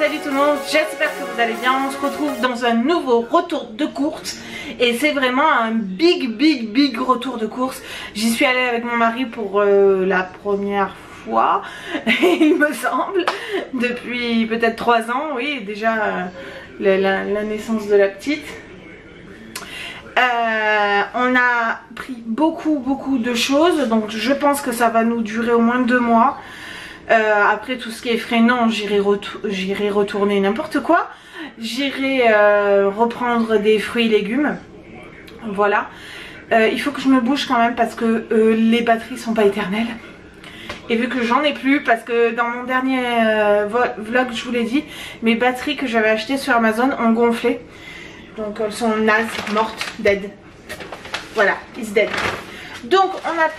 Salut tout le monde, j'espère que vous allez bien. On se retrouve dans un nouveau retour de course. Et c'est vraiment un big retour de course. J'y suis allée avec mon mari pour la première fois, il me semble, depuis peut-être 3 ans, oui, déjà la naissance de la petite. On a pris beaucoup de choses, donc je pense que ça va nous durer au moins 2 mois. Après tout ce qui est frais, non, j'irai retourner n'importe quoi. J'irai reprendre des fruits et légumes. Voilà. Il faut que je me bouge quand même parce que les batteries sont pas éternelles. Et vu que j'en ai plus, parce que dans mon dernier vlog je vous l'ai dit, mes batteries que j'avais achetées sur Amazon ont gonflé. Donc elles sont nazes, mortes, dead. Voilà, it's dead. Donc on a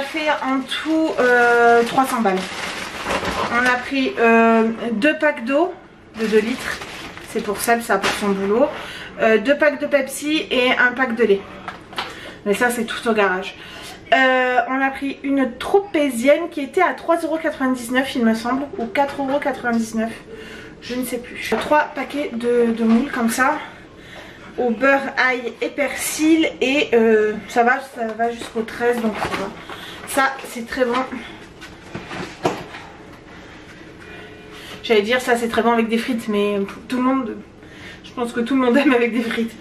fait en tout 300 balles. On a pris 2 packs d'eau de 2 litres. C'est pour Seb, ça pour son boulot. 2 packs de Pepsi et un pack de lait. Mais ça c'est tout au garage. On a pris une tropézienne qui était à 3,99 € il me semble. Ou 4,99 €. Je ne sais plus. 3 paquets de moules comme ça. Au beurre, ail et persil. Et ça va jusqu'au 13. Donc ça c'est très bon. J'allais dire ça c'est très bon avec des frites. Mais tout le monde... Je pense que tout le monde aime avec des frites.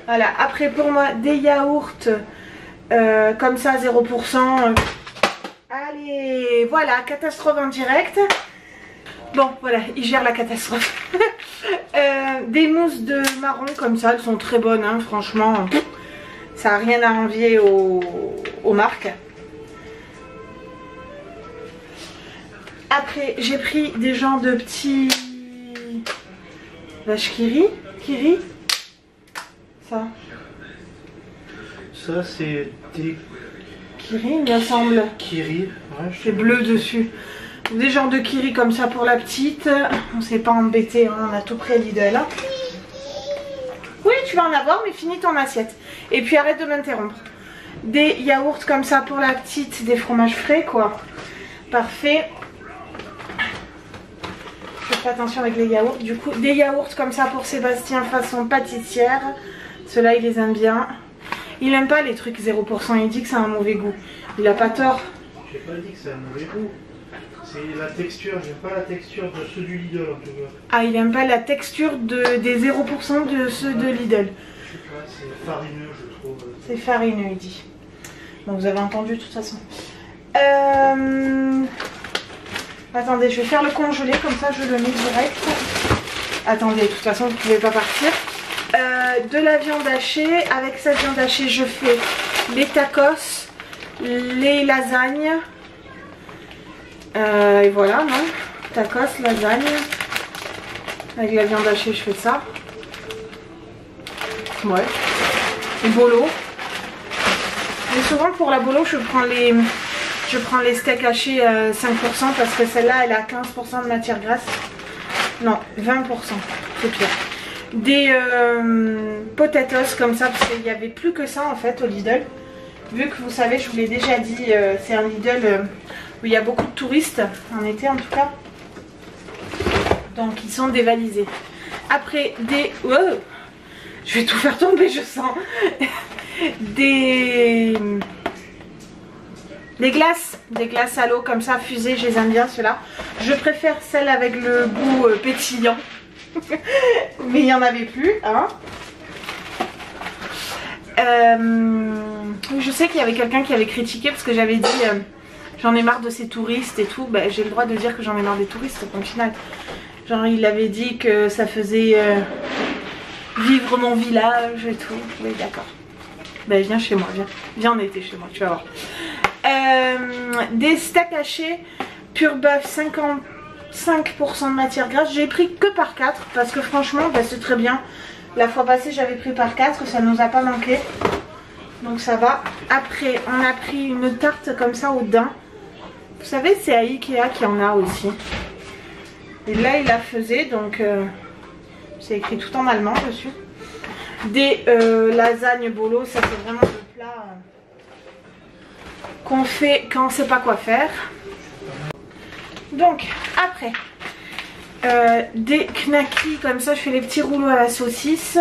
Voilà. Après pour moi des yaourts comme ça 0%. Allez, voilà, catastrophe en direct. Bon voilà, il gère la catastrophe. Des mousses de marron comme ça, elles sont très bonnes hein, franchement. Ça n'a rien à envier aux marques. Après j'ai pris des genres de petits vaches Kiri. Ça c'est des Kiri il me semble. Kiri, ouais, c'est bleu dessus. Des genres de Kiri comme ça pour la petite. On s'est pas embêté, hein, on a tout pris à Lidl. Hein. Oui, tu vas en avoir, mais finis ton assiette. Et puis arrête de m'interrompre. Des yaourts comme ça pour la petite, des fromages frais quoi. Parfait. Je fais attention avec les yaourts. Du coup, des yaourts comme ça pour Sébastien façon pâtissière. Ceux-là, il les aime bien. Il aime pas les trucs 0%, il dit que c'est un mauvais goût. Il a pas tort. J'ai pas dit que c'est un mauvais goût. C'est la texture, j'aime pas la texture de ceux du Lidl en tout cas. Ah, il aime pas la texture des 0% de ceux de Lidl. Je sais pas, c'est farineux je trouve. C'est farineux il dit. Bon, vous avez entendu de toute façon. Attendez, je vais faire le congelé, comme ça je le mets direct. Attendez, de toute façon vous pouvez pas partir. De la viande hachée. Avec cette viande hachée je fais les tacos, les lasagnes. Et voilà, non, tacos, lasagne. Avec la viande hachée je fais ça. Ouais. Et bolo. Mais souvent pour la bolo je prends les steaks hachés 5% parce que celle-là elle a 15% de matière grasse. Non, 20%, c'est pire. Des potatoes comme ça parce qu'il n'y avait plus que ça en fait au Lidl. Vu que vous savez, je vous l'ai déjà dit, c'est un Lidl où il y a beaucoup de touristes, en été en tout cas. Donc ils sont dévalisés. Après des... Oh, je vais tout faire tomber, je sens. Des glaces à l'eau comme ça, fusées, je les aime bien ceux-là. Je préfère celles avec le goût pétillant. Mais il n'y en avait plus, hein. Je sais qu'il y avait quelqu'un qui avait critiqué parce que j'avais dit j'en ai marre de ces touristes et tout. Bah, j'ai le droit de dire que j'en ai marre des touristes au final. Genre il avait dit que ça faisait vivre mon village et tout. Oui d'accord. Bah viens chez moi, viens en été chez moi, tu vas voir. Des steaks hachés pur bœuf 55% de matière grasse. J'ai pris que par 4 parce que franchement bah, c'est très bien. La fois passée j'avais pris par 4, ça nous a pas manqué. Donc ça va. Après on a pris une tarte comme ça au daim. Vous savez c'est à Ikea qu'il y en a aussi. Et là il la faisait donc c'est écrit tout en allemand dessus. Des lasagnes bolo, ça c'est vraiment le plat qu'on fait quand on sait pas quoi faire. Donc après, des knackis comme ça, je fais les petits rouleaux à la saucisse.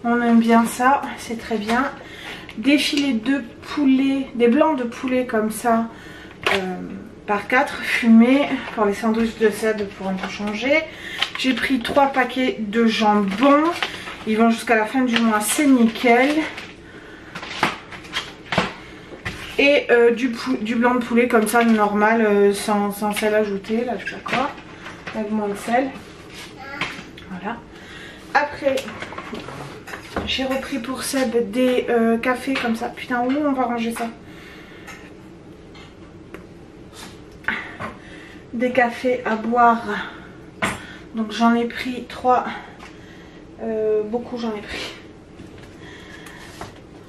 On aime bien ça, c'est très bien. Des filets de poulet, des blancs de poulet comme ça, par 4 fumés pour les sandwichs de Seb pour un peu changer. J'ai pris 3 paquets de jambon. Ils vont jusqu'à la fin du mois, c'est nickel. Et du blanc de poulet comme ça, normal, sans sel ajouté. Là, je sais pas quoi. Avec moins de sel. Voilà. Après, j'ai repris pour Seb des cafés comme ça. Putain, où on va ranger ça? Des cafés à boire. Donc j'en ai pris 3. Beaucoup j'en ai pris.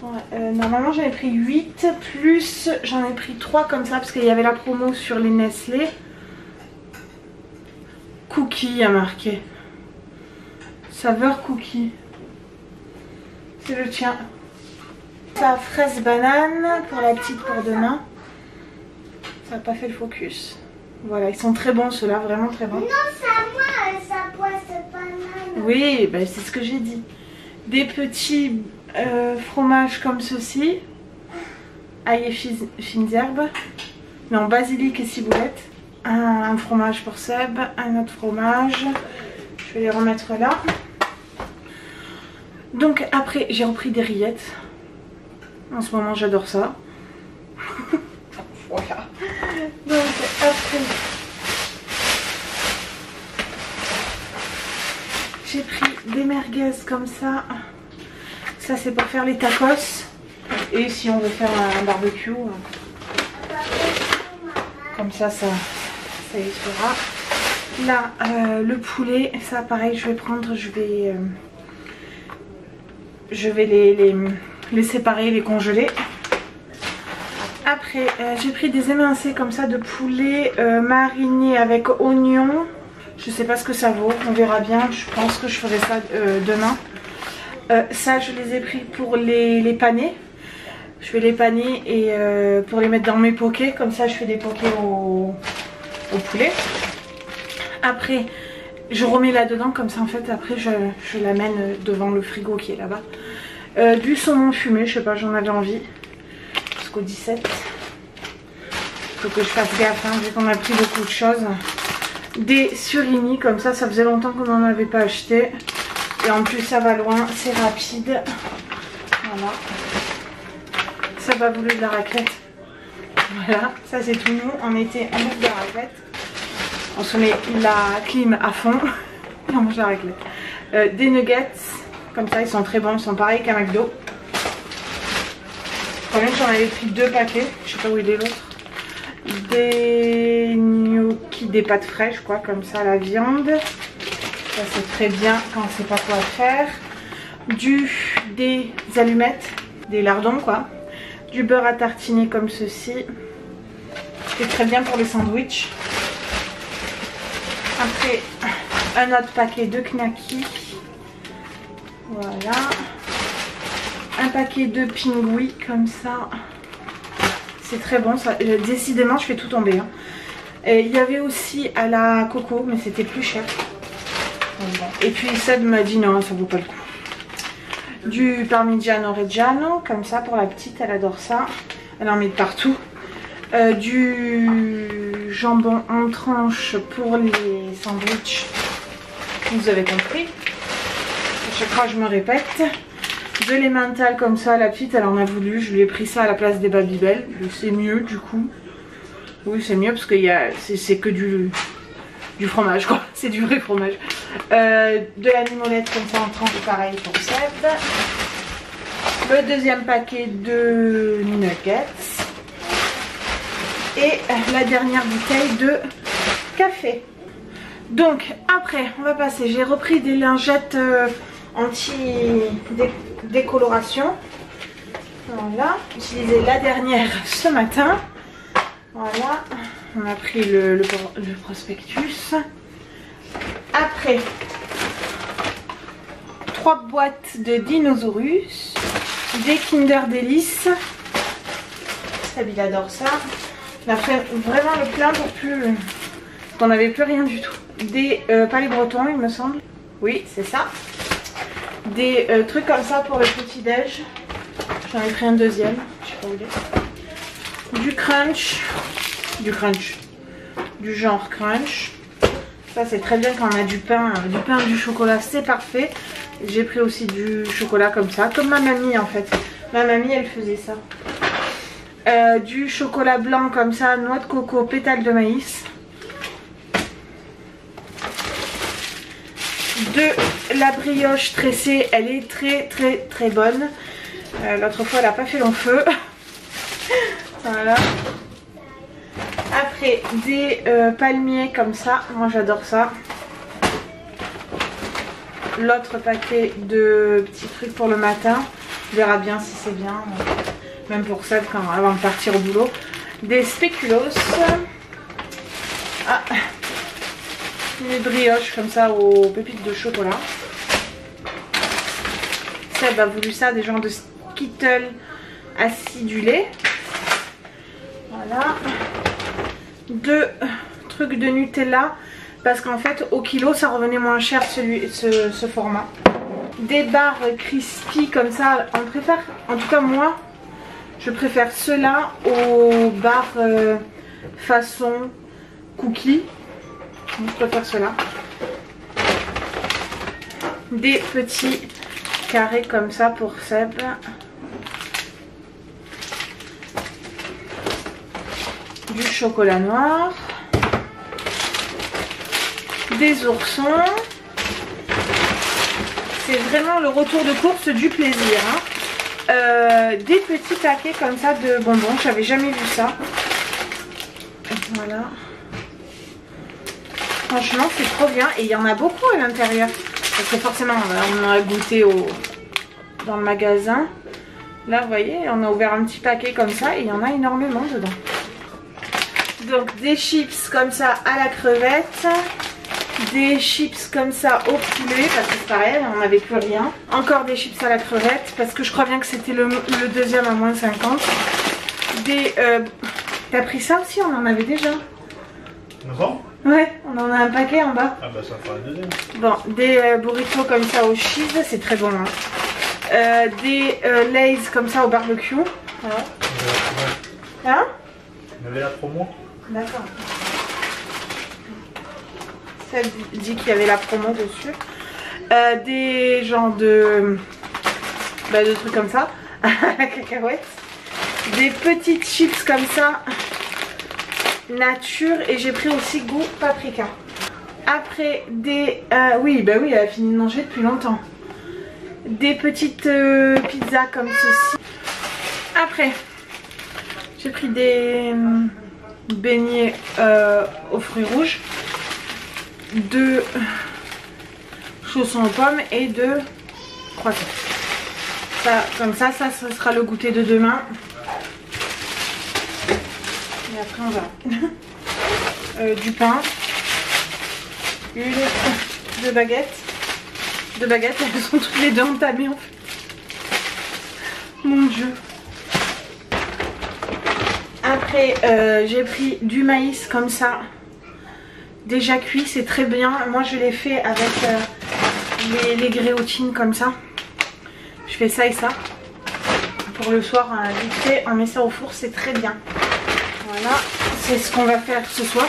Ouais, normalement j'en ai pris 8. Plus j'en ai pris 3 comme ça. Parce qu'il y avait la promo sur les Nestlé. Cookie a marqué. Saveur cookie. C'est le tien. Ça, fraise banane pour la petite pour demain. Ça n'a pas fait le focus. Voilà, ils sont très bons ceux-là, vraiment très bons. Non, c'est à moi, ça poisse banane. Oui, ben c'est ce que j'ai dit. Des petits fromages comme ceci. Ail et fines herbes. Non, basilic et ciboulette. Un fromage pour Seb, un autre fromage. Je vais les remettre là. Donc après, j'ai repris des rillettes. En ce moment, j'adore ça. Voilà. Donc après, j'ai pris des merguez comme ça. Ça c'est pour faire les tacos. Et si on veut faire un barbecue, comme ça y sera. Là, le poulet, ça pareil, je vais prendre, je vais les séparer, les congeler. Après, j'ai pris des émincés comme ça de poulet mariné avec oignon. Je sais pas ce que ça vaut, on verra bien. Je pense que je ferai ça demain. Ça, je les ai pris pour les paner. Je vais les paner et pour les mettre dans mes pokés. Comme ça, je fais des pokés au poulet. Après, je remets là-dedans. Comme ça, en fait, après, je l'amène devant le frigo qui est là-bas. Du saumon fumé, je sais pas, j'en avais envie. Jusqu'au 17. Faut que je fasse gaffe, hein, vu qu'on a pris beaucoup de choses. Des surimi, comme ça faisait longtemps qu'on n'en avait pas acheté. Et en plus, ça va loin, c'est rapide. Voilà. Ça va voulu de la raclette. Voilà, ça c'est tout nous. En été, on mange de la raclette. On se met la clim à fond. Et on mange de la raclette. Des nuggets, comme ça, ils sont très bons. Ils sont pareils qu'à McDo. Quand même, j'en avais pris 2 paquets. Je sais pas où il est l'autre. Des gnocchis, des pâtes fraîches, quoi, comme ça, la viande. Ça, c'est très bien quand on sait pas quoi faire. Des allumettes, des lardons, quoi. Du beurre à tartiner comme ceci. C'est très bien pour les sandwichs. Après, un autre paquet de knackis. Voilà. Un paquet de pingouis comme ça. C'est très bon ça. Décidément, je fais tout tomber. Hein. Il y avait aussi à la coco, mais c'était plus cher. Et puis Seb m'a dit non, ça vaut pas le coup. Du parmigiano reggiano, comme ça pour la petite, elle adore ça. Elle en met de partout. Du jambon en tranches pour les sandwichs. Vous avez compris. À chaque fois je me répète. De l'emmental comme ça, la petite elle en a voulu. Je lui ai pris ça à la place des Babybel. C'est mieux du coup. Oui, c'est mieux parce que c'est que du fromage quoi. C'est du vrai fromage. De la limonette comme ça en tranche, pareil pour Seb. Le deuxième paquet de nuggets. Et la dernière bouteille de café. Donc après on va passer. J'ai repris des lingettes anti-décoloration. Voilà. J'ai utilisé la dernière ce matin. Voilà. On a pris le prospectus. Après 3 boîtes de Dinosaurus. Des Kinder Delice. Seb il adore ça. On a fait vraiment le plein pour plus qu'on n'avait plus rien du tout. Des palais bretons, il me semble. Oui, c'est ça. Des trucs comme ça pour le petit-déj. J'en ai pris un deuxième. Je sais pas où il est. Du crunch. Du genre crunch. Ça, c'est très bien quand on a du pain, du chocolat, c'est parfait. J'ai pris aussi du chocolat comme ça, comme ma mamie en fait. Ma mamie, elle faisait ça. Du chocolat blanc comme ça, noix de coco, pétales de maïs. De la brioche tressée, elle est très bonne. L'autre fois, elle n'a pas fait long feu. Voilà. Après, des palmiers comme ça. Moi, j'adore ça. L'autre paquet de petits trucs pour le matin. On verra bien si c'est bien. Même pour ça, avant de partir au boulot. Des spéculoos. Ah. Des brioches comme ça aux pépites de chocolat. Seb a voulu ça, des genres de Skittles acidulés. Voilà. 2 trucs de Nutella. Parce qu'en fait, au kilo, ça revenait moins cher ce format. Des barres crispy comme ça. On préfère, en tout cas moi, je préfère ceux-là aux barres façon cookie. Je préfère ceux-là. Des petits carrés comme ça pour Seb. Du chocolat noir. Des oursons. C'est vraiment le retour de course du plaisir. Hein. Des petits paquets comme ça de bonbons. J'avais jamais vu ça. Voilà. Franchement, c'est trop bien. Et il y en a beaucoup à l'intérieur. Parce que forcément, on a goûté dans le magasin. Là, vous voyez, on a ouvert un petit paquet comme ça. Et il y en a énormément dedans. Donc, des chips comme ça à la crevette. Des chips comme ça au poulet. Parce que c'est pareil, on n'avait plus rien. Encore des chips à la crevette. Parce que je crois bien que c'était le deuxième à moins 50. Des... T'as pris ça aussi? On en avait déjà. Bon. Ouais, on en a un paquet en bas. Ah bah ça fera un deuxième. Bon, des burritos comme ça au cheese, c'est très bon. Hein. Des Lay's comme ça au barbecue. Voilà. Hein? On avait la promo. D'accord. Ça dit qu'il y avait la promo dessus. Des genres de trucs comme ça. Cacahuètes. Des petites chips comme ça. Nature, et j'ai pris aussi goût paprika. Après des oui elle a fini de manger depuis longtemps. Des petites pizzas comme ceci. Après j'ai pris des beignets aux fruits rouges, 2 chaussons aux pommes et 2 croissants. Ça, comme ça sera le goûter de demain. Et après on va du pain, 2 baguettes, elles sont toutes les deux entamées en fait. Mon dieu. Après j'ai pris du maïs comme ça, déjà cuit, c'est très bien. Moi je l'ai fait avec les gréotines comme ça. Je fais ça et ça. Pour le soir, vite fait, on met ça au four, c'est très bien. Voilà, c'est ce qu'on va faire ce soir.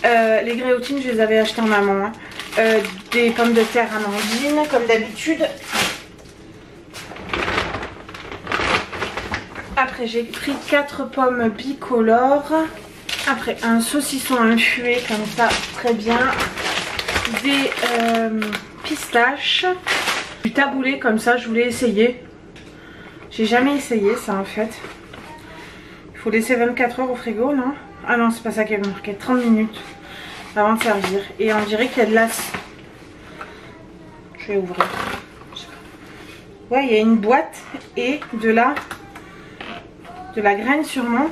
Les gréotines, je les avais achetées en amont. Hein. Des pommes de terre amandines, comme d'habitude. Après, j'ai pris 4 pommes bicolores. Après, un saucisson infué, comme ça, très bien. Des pistaches. Du taboulé, comme ça, je voulais essayer. J'ai jamais essayé ça, en fait. Il faut laisser 24 heures au frigo, non? Ah non, c'est pas ça qui est marqué. 30 minutes avant de servir. Et on dirait qu'il y a de l'as. Je vais ouvrir. Ouais, il y a une boîte et de la graine sûrement.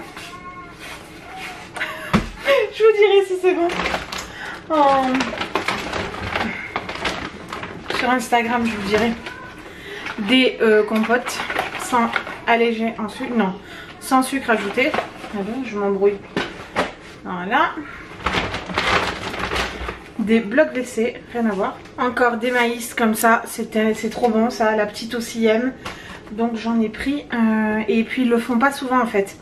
Je vous dirai si c'est bon. Oh. Sur Instagram, je vous dirai. Des compotes sans alléger en sucre. Non. Sans sucre ajouté. Ah bon, je m'embrouille. Voilà. des blocs WC, rien à voir. Encore des maïs comme ça, c'est trop bon ça, la petite aussi aime. Donc j'en ai pris et puis ils le font pas souvent en fait.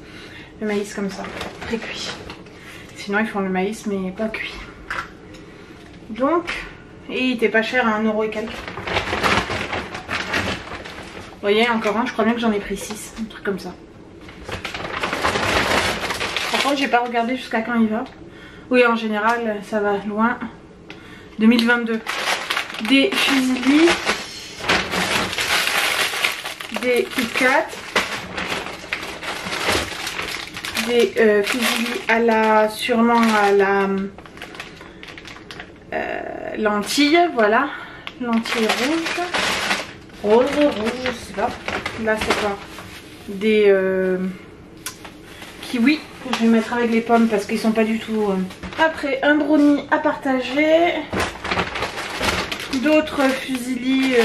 Le maïs comme ça, pré-cuit. Sinon ils font le maïs mais pas cuit. Donc, et il était pas cher à 1 € et quelques. Vous voyez, encore un, je crois bien que j'en ai pris 6, un truc comme ça. Par contre j'ai pas regardé jusqu'à quand il va. Oui, en général ça va loin. 2022. Des fusilis, des Kit Kat, des fusilis à la, sûrement à la lentille, voilà, lentille rouge, je sais pas. Là c'est quoi? Des kiwis. Je vais mettre avec les pommes parce qu'ils sont pas du tout... Après, un brownie à partager. D'autres fusilis,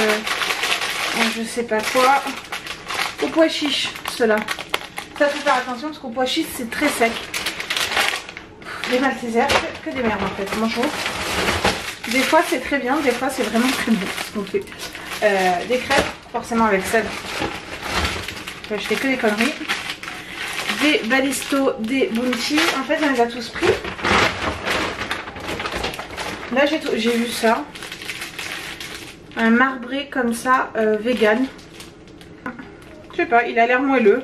je sais pas quoi. Au pois chiche, ceux-là. Ça, faut faire attention parce qu'au pois chiche, c'est très sec. Les Maltesers, que des merdes en fait. Bonjour. Des fois, c'est très bien. Des fois, c'est vraiment très bon ce qu'on fait. Des crêpes, forcément avec sel. Je vais acheter que des conneries. Des balistos, des bounty. En fait on les a tous pris. Là j'ai vu ça. Un marbré comme ça, vegan. Je sais pas, il a l'air moelleux.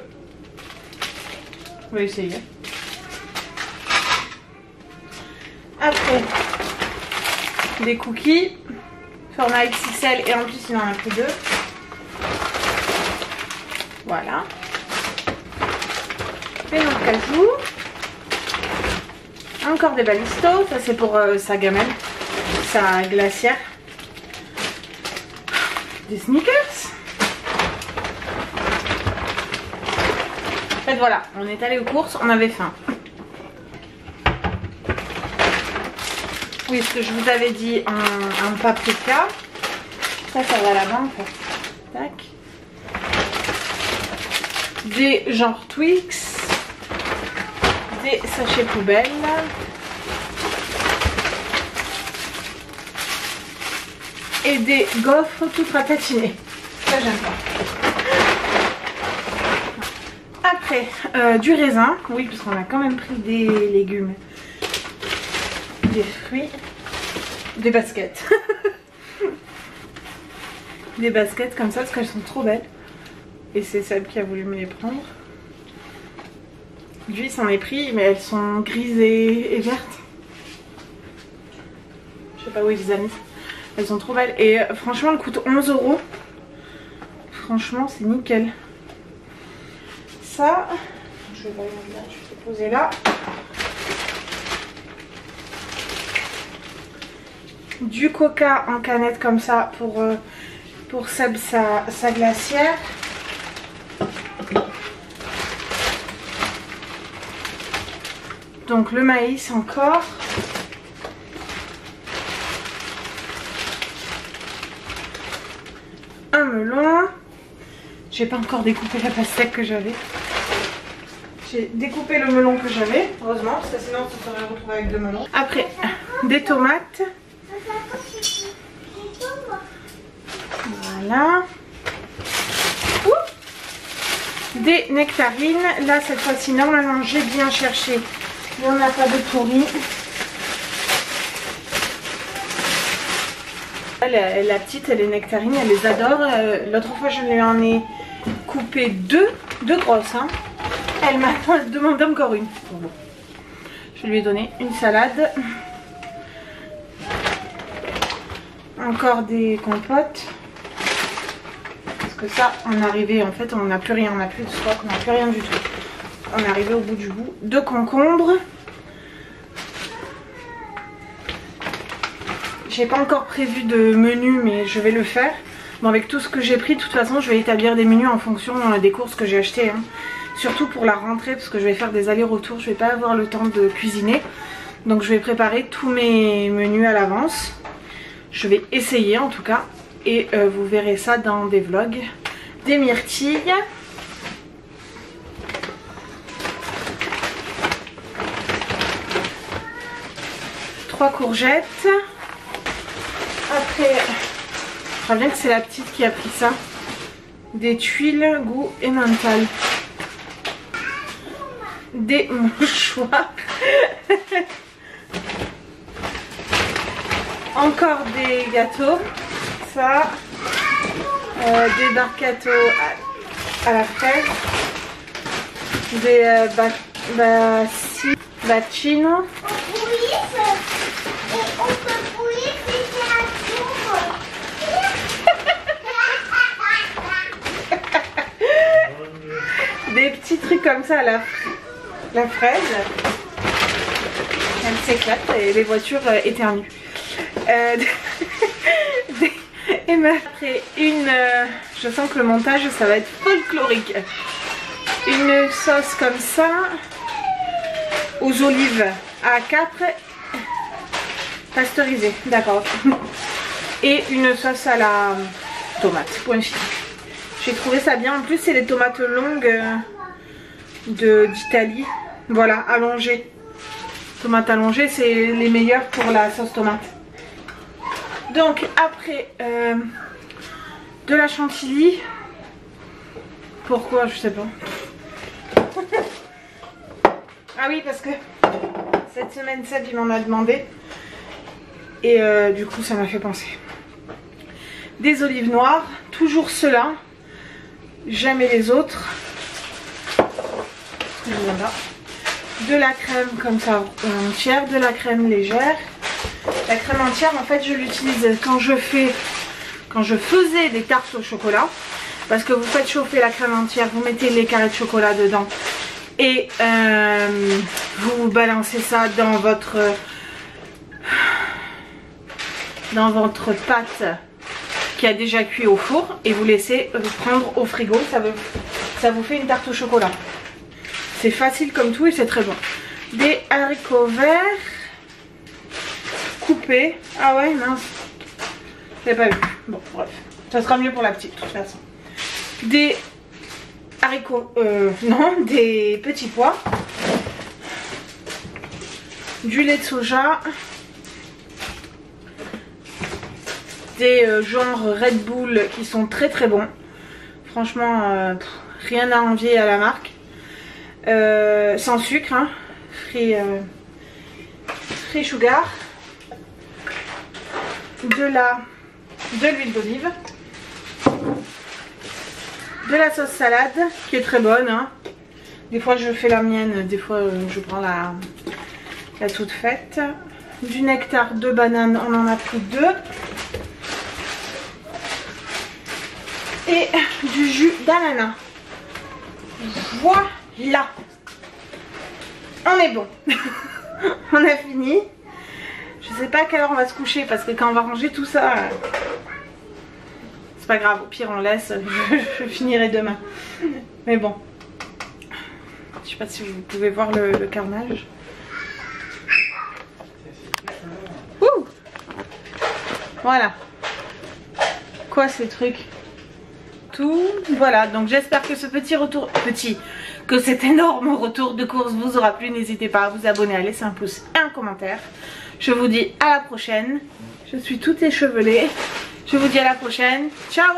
On va essayer. Après, des cookies. Format XXL et en plus il en a pris 2. Voilà. Des noix de cajou. Encore des balistos. Ça c'est pour sa gamelle, sa glacière. Des sneakers. En fait voilà, on est allé aux courses, on avait faim. Oui, ce que je vous avais dit, un paprika. Ça va là-bas en fait. Tac. Des genre Twix. Des sachets poubelles. Et des gaufres tout ratatinés. Ça j'aime pas. Après, du raisin. Oui, parce qu'on a quand même pris des légumes. Des fruits. Des baskets. Des baskets comme ça parce qu'elles sont trop belles. Et c'est Seb qui a voulu me les prendre. Lui s'en est pris, mais elles sont grises et vertes. Je sais pas où il les a mis. Elles sont trop belles. Et franchement, elles coûtent 11 €. Franchement, c'est nickel. Ça, je vais poser là. Du coca en canette comme ça pour Seb sa glacière. Donc le maïs encore. Un melon. J'ai pas encore découpé la pastèque que j'avais. J'ai découpé le melon que j'avais, heureusement, parce que sinon on se serait retrouvé avec 2 melons. Après, des tomates. Voilà. Ouh. Des nectarines. Là cette fois-ci, normalement j'ai bien cherché. Il n'y en a pas de pourri. La petite, elle est nectarine, elle les adore. L'autre fois, je lui en ai coupé deux grosses. Hein. Elle m'a demandé encore une. Bon. Je lui ai donné une salade. Encore des compotes. Parce que ça, on est arrivé, en fait, on n'a plus rien, on n'a plus de stock, on n'a plus rien du tout. On est arrivé au bout du bout. 2 concombres. J'ai pas encore prévu de menu, mais je vais le faire. Bon, avec tout ce que j'ai pris, de toute façon, je vais établir des menus en fonction des courses que j'ai achetées. Hein. Surtout pour la rentrée, parce que je vais faire des allers-retours. Je vais pas avoir le temps de cuisiner. Donc je vais préparer tous mes menus à l'avance. Je vais essayer en tout cas. Et vous verrez ça dans des vlogs. Des myrtilles. Trois courgettes. Après, je crois bien que c'est la petite qui a pris ça. Des tuiles, goût et mental. Des mouchoirs. Encore des gâteaux. Ça. Des dark gâteaux à la fraise. Des bacino. Des petits trucs comme ça à la fraise. Elle s'éclate et les voitures éternuent. Et après je sens que le montage ça va être folklorique. Une sauce comme ça aux olives à 4 pasteurisée, d'accord. Et une sauce à la tomate, point final. J'ai trouvé ça bien, en plus c'est les tomates longues d'Italie, voilà, allongées. Tomates allongées, c'est les meilleures pour la sauce tomate. Donc après de la chantilly. Pourquoi? Je sais pas. Ah oui, parce que cette semaine Seb il m'en a demandé. Et du coup ça m'a fait penser. Des olives noires, toujours ceux-là. Jamais les autres. Voilà. De la crème comme ça entière, de la crème légère. La crème entière en fait je l'utilise quand je faisais des tartes au chocolat. Parce que vous faites chauffer la crème entière, vous mettez les carrés de chocolat dedans. Et vous balancez ça dans votre pâte qui a déjà cuit au four. Et vous laissez prendre au frigo, ça vous fait une tarte au chocolat. C'est facile comme tout et c'est très bon. Des haricots verts coupés. Ah ouais, mince. Je l'ai pas vu. Bon, bref. Ça sera mieux pour la petite de toute façon. Des haricots, non, des petits pois. Du lait de soja. Des genres Red Bull qui sont très très bons. Franchement, rien à envier à la marque. Sans sucre, hein. Free sugar. De l'huile d'olive. De la sauce salade qui est très bonne, hein. Des fois je fais la mienne, des fois je prends la toute faite. Du nectar de banane, on en a pris 2. Et du jus d'ananas. Voilà. On est bon. On a fini. Je sais pas à quelle heure on va se coucher parce que quand on va ranger tout ça, c'est pas grave, au pire on laisse, je finirai demain. Mais bon, je sais pas si vous pouvez voir le carnage. Ouh. Voilà. Quoi ces trucs? Tout. Voilà, donc j'espère que ce que cet énorme retour de course vous aura plu. N'hésitez pas à vous abonner, à laisser un pouce et un commentaire. Je vous dis à la prochaine. Je suis toute échevelée. Je vous dis à la prochaine. Ciao!